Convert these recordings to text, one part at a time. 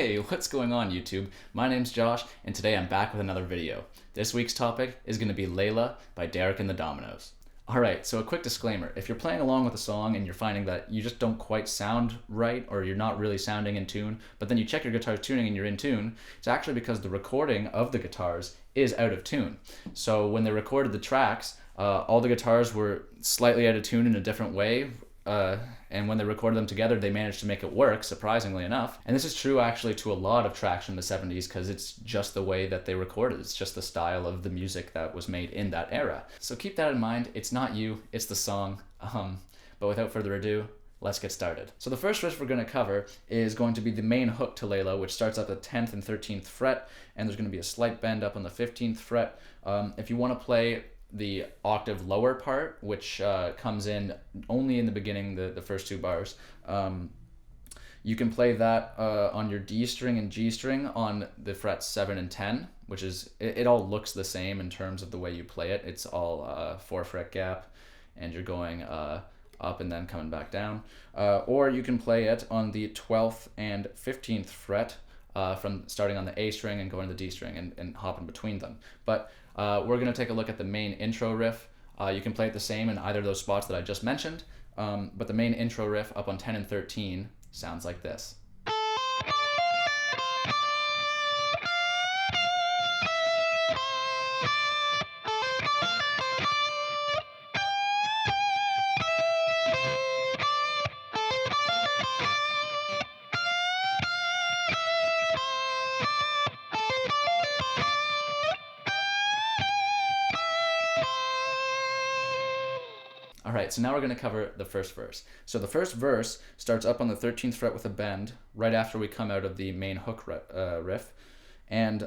Hey, what's going on YouTube? My name's Josh, and today I'm back with another video. This week's topic is going to be Layla by Derek and the Dominoes. Alright, so a quick disclaimer. If you're playing along with a song and you're finding that you just don't quite sound right, or you're not really sounding in tune, but then you check your guitar's tuning and you're in tune, it's actually because the recording of the guitars is out of tune. So when they recorded the tracks, all the guitars were slightly out of tune in a different way, and when they recorded them together, they managed to make it work, surprisingly enough. And this is true actually to a lot of tracks from the 70s because it's just the way that they recorded. It's just the style of the music that was made in that era. So keep that in mind. It's not you, it's the song. But without further ado, let's get started. So the first riff we're going to cover is going to be the main hook to Layla, which starts at the 10th and 13th fret, and there's going to be a slight bend up on the 15th fret. If you want to play the octave lower part, which comes in only in the beginning, the first two bars, you can play that on your D string and G string on the frets 7 and 10, which is, it all looks the same in terms of the way you play it. It's all 4-fret gap, and you're going up and then coming back down. Or you can play it on the 12th and 15th fret, from starting on the A string and going to the D string and hopping between them. But we're going to take a look at the main intro riff. You can play it the same in either of those spots that I just mentioned, but the main intro riff up on 10 and 13 sounds like this. Alright, so now we're going to cover the first verse. So the first verse starts up on the 13th fret with a bend, right after we come out of the main hook riff. And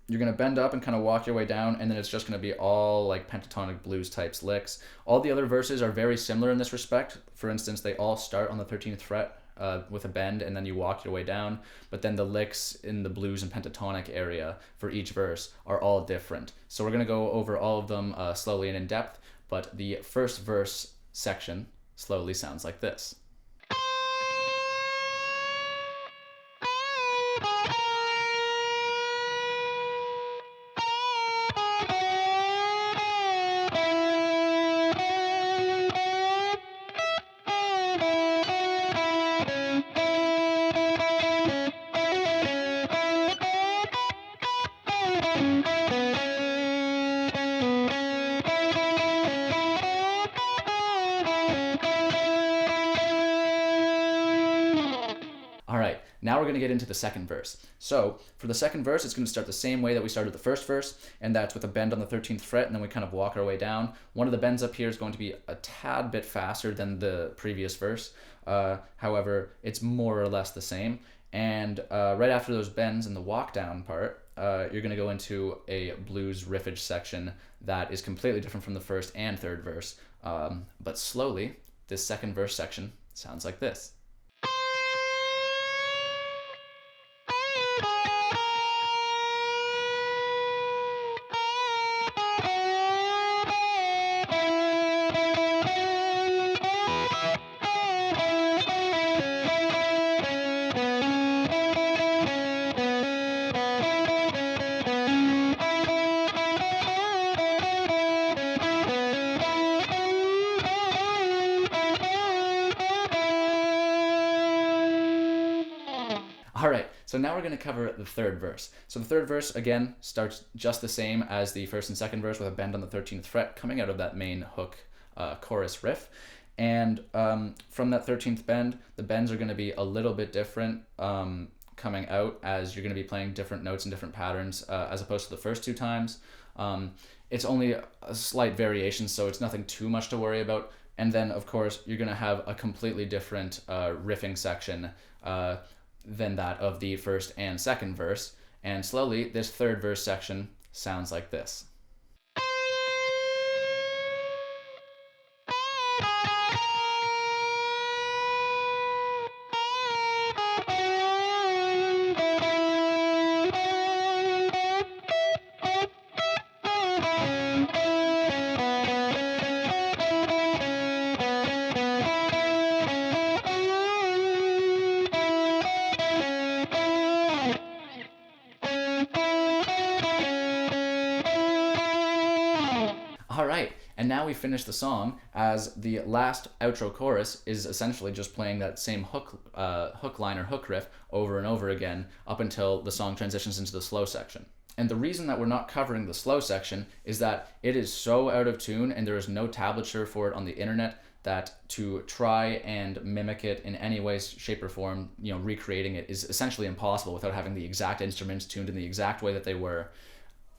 you're going to bend up and kind of walk your way down, and then it's just going to be all like pentatonic blues type licks. All the other verses are very similar in this respect. For instance, they all start on the 13th fret with a bend, and then you walk your way down, but then the licks in the blues and pentatonic area for each verse are all different. So we're going to go over all of them slowly and in depth. But the first verse section slowly sounds like this. Alright, now we're going to get into the second verse. So, for the second verse, it's going to start the same way that we started the first verse, and that's with a bend on the 13th fret, and then we kind of walk our way down. One of the bends up here is going to be a tad bit faster than the previous verse. However, it's more or less the same. And right after those bends in the walk down part, you're going to go into a blues riffage section that is completely different from the first and third verse. But slowly, this second verse section sounds like this. Alright, so now we're going to cover the third verse. So the third verse, again, starts just the same as the first and second verse with a bend on the 13th fret coming out of that main hook chorus riff. And from that 13th bend, the bends are going to be a little bit different coming out, as you're going to be playing different notes and different patterns as opposed to the first two times. It's only a slight variation, so it's nothing too much to worry about. And then, of course, you're going to have a completely different riffing section than that of the first and second verse. And slowly, this third verse section sounds like this. And now we finish the song as the last outro chorus is essentially just playing that same hook line or hook riff over and over again up until the song transitions into the slow section. And the reason that we're not covering the slow section is that it is so out of tune and there is no tablature for it on the internet that to try and mimic it in any way, shape, or form, recreating it is essentially impossible without having the exact instruments tuned in the exact way that they were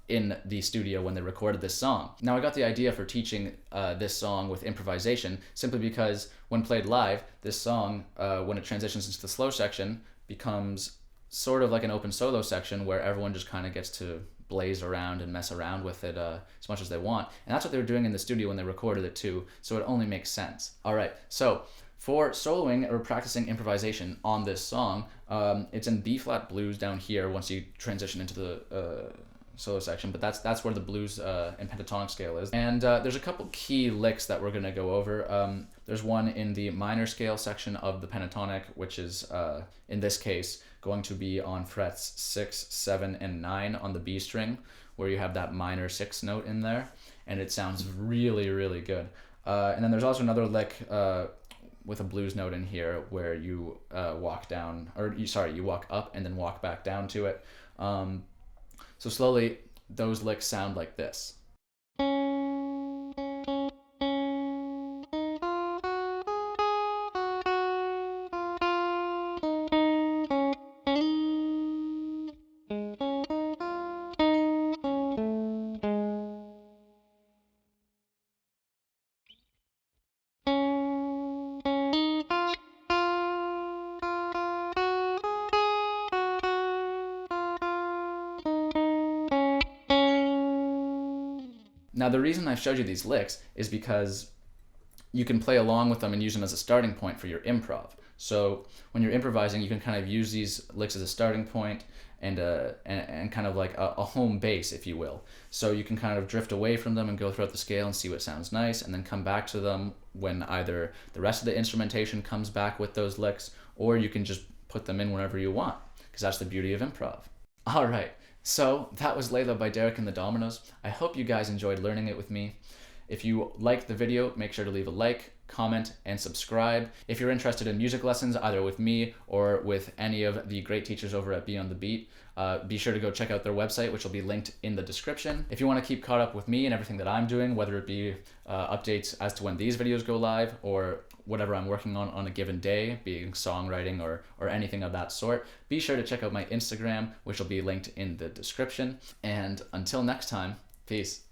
in the studio when they recorded this song. Now, I got the idea for teaching this song with improvisation simply because when played live, this song, when it transitions into the slow section, becomes sort of like an open solo section where everyone just kind of gets to blaze around and mess around with it as much as they want. And that's what they were doing in the studio when they recorded it too, so it only makes sense. All right, so for soloing or practicing improvisation on this song, it's in B-flat blues down here once you transition into the solo section, but that's where the blues and pentatonic scale is. And there's a couple key licks that we're gonna go over. There's one in the minor scale section of the pentatonic, which is, in this case, going to be on frets 6, 7, and 9 on the B string, where you have that minor 6 note in there, and it sounds really, really good. And then there's also another lick with a blues note in here where you walk up and then walk back down to it. So slowly, those licks sound like this. Now, the reason I showed you these licks is because you can play along with them and use them as a starting point for your improv. So when you're improvising, you can kind of use these licks as a starting point and kind of like a home base, if you will. So you can kind of drift away from them and go throughout the scale and see what sounds nice, and then come back to them when either the rest of the instrumentation comes back with those licks, or you can just put them in whenever you want, because that's the beauty of improv. All right. So that was Layla by Derek and the Dominoes. I hope you guys enjoyed learning it with me. If you liked the video, make sure to leave a like, comment, and subscribe. If you're interested in music lessons, either with me or with any of the great teachers over at Be on the Beat, be sure to go check out their website, which will be linked in the description. If you want to keep caught up with me and everything that I'm doing, whether it be updates as to when these videos go live or whatever I'm working on a given day, being songwriting or anything of that sort, be sure to check out my Instagram, which will be linked in the description. And until next time, peace.